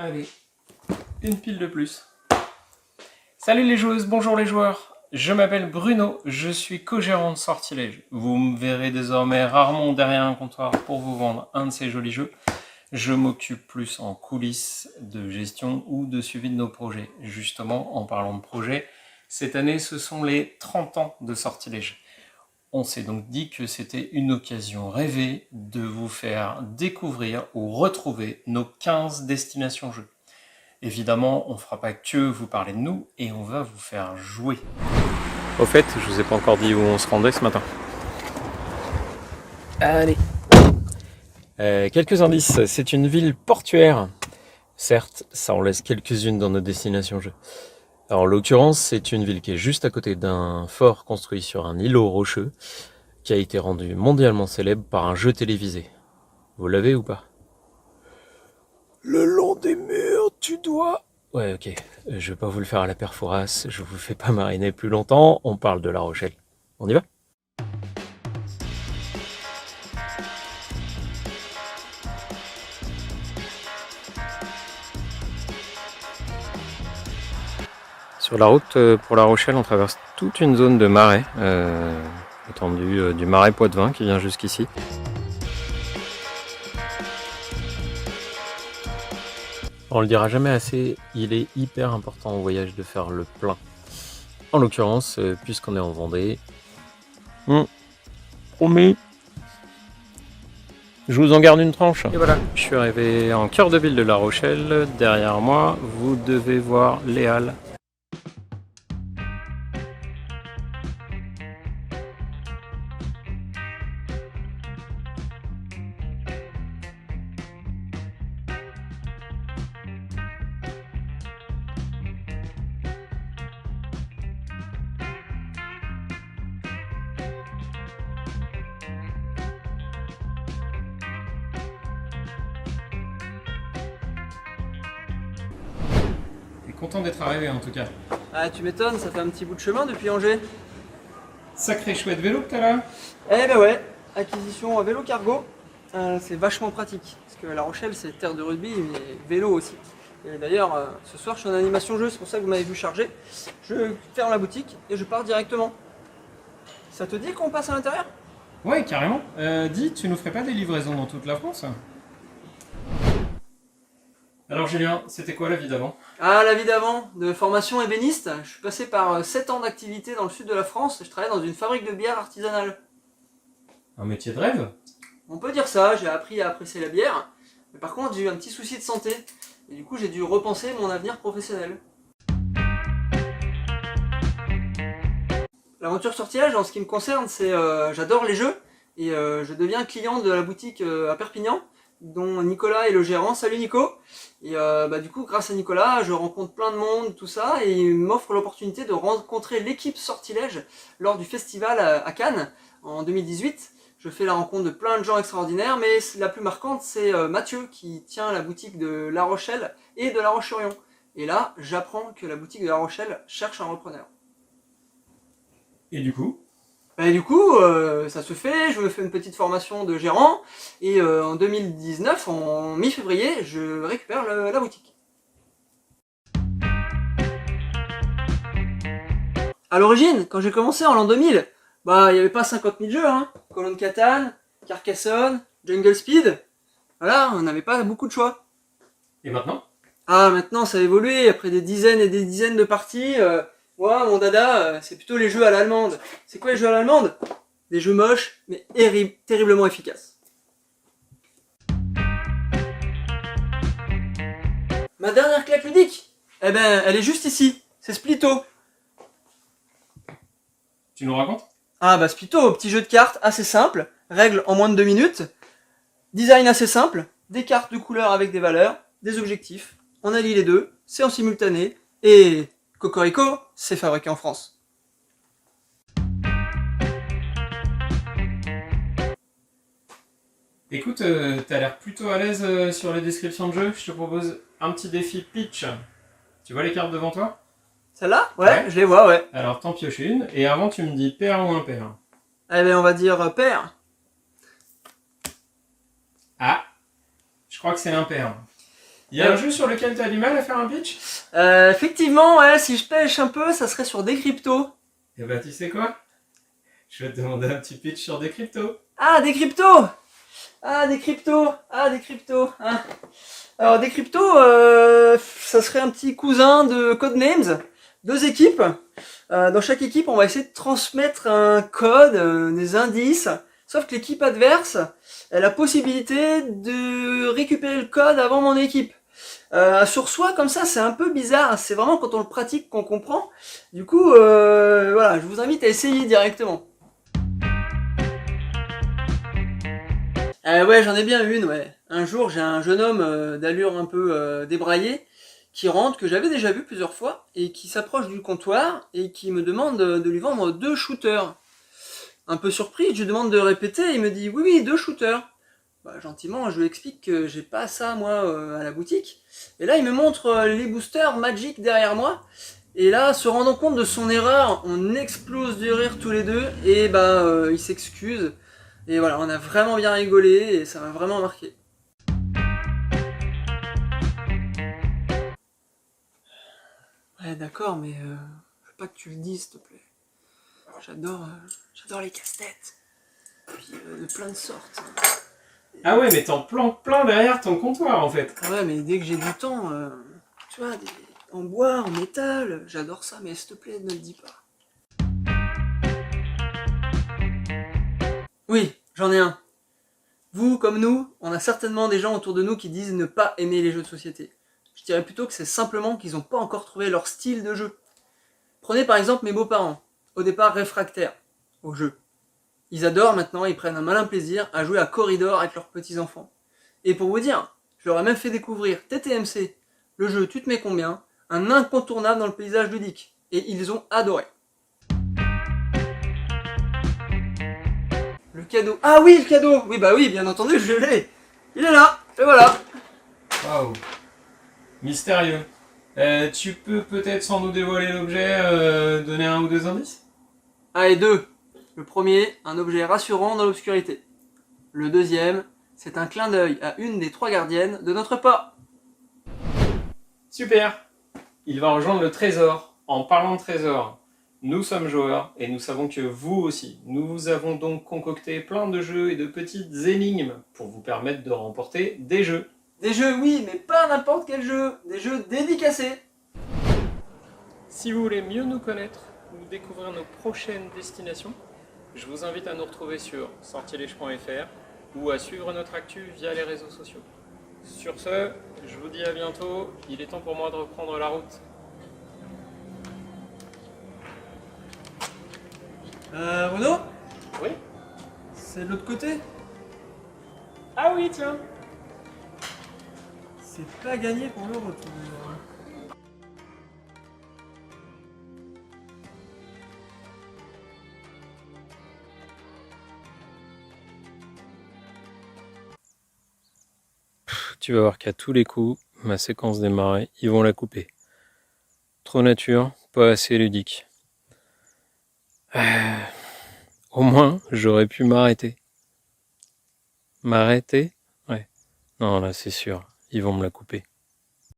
Allez, une pile de plus. Salut les joueuses, bonjour les joueurs. Je m'appelle Bruno, je suis co-gérant de Sortilège. Vous me verrez désormais rarement derrière un comptoir pour vous vendre un de ces jolis jeux. Je m'occupe plus en coulisses de gestion ou de suivi de nos projets. Justement, en parlant de projets, cette année ce sont les 30 ans de Sortilège. On s'est donc dit que c'était une occasion rêvée de vous faire découvrir ou retrouver nos 15 destinations jeux. Évidemment, on ne fera pas que vous parler de nous et on va vous faire jouer. Au fait, je vous ai pas encore dit où on se rendait ce matin. Allez. Quelques indices, c'est une ville portuaire. Certes, ça en laisse quelques-unes dans nos destinations jeux. Alors, en l'occurrence, c'est une ville qui est juste à côté d'un fort construit sur un îlot rocheux qui a été rendu mondialement célèbre par un jeu télévisé. Vous l'avez ou pas? Le long des murs, tu dois... Ouais, ok. Je vais pas vous le faire à la perforace, je vous fais pas mariner plus longtemps, on parle de La Rochelle. On y va? Sur la route pour La Rochelle, on traverse toute une zone de marais, étendue du marais Poitevin qui vient jusqu'ici. On le dira jamais assez, il est hyper important au voyage de faire le plein. En l'occurrence, puisqu'on est en Vendée, promis, je vous en garde une tranche. Et voilà, je suis arrivé en cœur de ville de La Rochelle. Derrière moi, vous devez voir les Halles. Content d'être arrivé en tout cas. Ah, tu m'étonnes, ça fait un petit bout de chemin depuis Angers. Sacré chouette vélo que t'as là. Eh ben ouais, acquisition à vélo cargo, c'est vachement pratique. Parce que La Rochelle c'est terre de rugby, mais vélo aussi. Et d'ailleurs, ce soir je suis en animation jeu, c'est pour ça que vous m'avez vu charger. Je ferme la boutique et je pars directement. Ça te dit qu'on passe à l'intérieur? Ouais, carrément. Dis, tu nous ferais pas des livraisons dans toute la France? Alors Julien, c'était quoi la vie d'avant? Ah, la vie d'avant, de formation ébéniste, je suis passé par 7 ans d'activité dans le sud de la France et je travaillais dans une fabrique de bière artisanale. Un métier de rêve? On peut dire ça, j'ai appris à apprécier la bière, mais par contre j'ai eu un petit souci de santé, et du coup j'ai dû repenser mon avenir professionnel. L'aventure Sortilège, en ce qui me concerne, c'est j'adore les jeux, et je deviens client de la boutique à Perpignan, dont Nicolas est le gérant. Salut Nico. Et du coup, grâce à Nicolas, je rencontre plein de monde, tout ça, et il m'offre l'opportunité de rencontrer l'équipe Sortilège lors du festival à Cannes en 2018. Je fais la rencontre de plein de gens extraordinaires, mais la plus marquante, c'est Mathieu qui tient la boutique de La Rochelle et de La Roche-sur-Yon. Et là, j'apprends que la boutique de La Rochelle cherche un repreneur. Et du coup? Ça se fait, je me fais une petite formation de gérant, et en 2019, en mi-février, je récupère la boutique. À l'origine, quand j'ai commencé en l'an 2000, il n'y avait pas 50 000 jeux, hein. Call of Catan, Carcassonne, Jungle Speed, voilà, on n'avait pas beaucoup de choix. Et maintenant? Ah, maintenant ça a évolué, après des dizaines et des dizaines de parties, moi, mon dada, c'est plutôt les jeux à l'allemande. C'est quoi les jeux à l'allemande? Des jeux moches, mais terriblement efficaces. Ma dernière claque ludique, eh ben, elle est juste ici. C'est Splitto. Tu nous racontes? Ah bah Splitto, petit jeu de cartes assez simple, règles en moins de 2 minutes, design assez simple, des cartes de couleurs avec des valeurs, des objectifs, on allie les deux, c'est en simultané, et Cocorico, c'est fabriqué en France. Écoute, t'as l'air plutôt à l'aise sur les descriptions de jeu. Je te propose un petit défi pitch. Tu vois les cartes devant toi? Celle-là? Ouais, je les vois, ouais. Alors t'en pioches une, et avant tu me dis pair ou impair. Eh ben on va dire pair. Ah, je crois que c'est impair. Il y a un jeu sur lequel tu as du mal à faire un pitch? Effectivement, ouais, si je pêche un peu, ça serait sur des cryptos. Eh ben, tu sais quoi? Je vais te demander un petit pitch sur des cryptos. Ah, des cryptos! Ah, des cryptos! Ah, des cryptos! Hein. Alors, des cryptos, ça serait un petit cousin de Codenames. 2 équipes. Dans chaque équipe, on va essayer de transmettre un code, des indices. Sauf que l'équipe adverse, elle a la possibilité de récupérer le code avant mon équipe. Sur soi, comme ça, c'est un peu bizarre. C'est vraiment quand on le pratique qu'on comprend. Du coup, voilà, je vous invite à essayer directement. Ouais, j'en ai bien une, ouais. Un jour, j'ai un jeune homme d'allure un peu débraillée qui rentre, que j'avais déjà vu plusieurs fois, et qui s'approche du comptoir et qui me demande de lui vendre 2 shooters. Un peu surpris, je lui demande de répéter, et il me dit oui, oui, 2 shooters. Bah, gentiment, je lui explique que j'ai pas ça, moi, à la boutique. Et là, il me montre les boosters Magic derrière moi. Et là, se rendant compte de son erreur, on explose de rire tous les deux, et bah, il s'excuse. Et voilà, on a vraiment bien rigolé, et ça m'a vraiment marqué. Ouais, d'accord, mais je veux pas que tu le dises, s'il te plaît. J'adore les casse-têtes. Puis de plein de sortes. Ah ouais, mais t'en planques plein derrière ton comptoir en fait. Ouais, mais dès que j'ai du temps, tu vois, en bois, en métal, j'adore ça, mais s'il te plaît, ne le dis pas. Oui, j'en ai un. Vous, comme nous, on a certainement des gens autour de nous qui disent ne pas aimer les jeux de société. Je dirais plutôt que c'est simplement qu'ils n'ont pas encore trouvé leur style de jeu. Prenez par exemple mes beaux-parents, au départ réfractaires au jeu. Ils adorent maintenant, ils prennent un malin plaisir à jouer à Corridor avec leurs petits-enfants. Et pour vous dire, je leur ai même fait découvrir TTMC, le jeu Tu te mets combien, un incontournable dans le paysage ludique. Et ils ont adoré. Le cadeau. Ah oui, le cadeau. Oui, bah oui, bien entendu, je l'ai. Il est là, et voilà. Waouh. Mystérieux. Tu peux peut-être sans nous dévoiler l'objet, donner 1 ou 2 indices? Allez, 2. Le premier, un objet rassurant dans l'obscurité. Le deuxième, c'est un clin d'œil à une des 3 gardiennes de notre pas. Super. Il va rejoindre le trésor. En parlant de trésor, nous sommes joueurs et nous savons que vous aussi. Nous vous avons donc concocté plein de jeux et de petites énigmes pour vous permettre de remporter des jeux. Des jeux, oui, mais pas n'importe quel jeu. Des jeux dédicacés. Si vous voulez mieux nous connaître ou découvrir nos prochaines destinations, je vous invite à nous retrouver sur sortilège.fr ou à suivre notre actu via les réseaux sociaux. Sur ce, je vous dis à bientôt. Il est temps pour moi de reprendre la route. Renaud, Oui? c'est de l'autre côté. Ah oui, tiens. C'est pas gagné pour le retour. Tu vas voir qu'à tous les coups, ma séquence démarrée, ils vont la couper. Trop nature, pas assez ludique. Au moins, j'aurais pu m'arrêter. M'arrêter? Ouais. Non, là, c'est sûr, ils vont me la couper.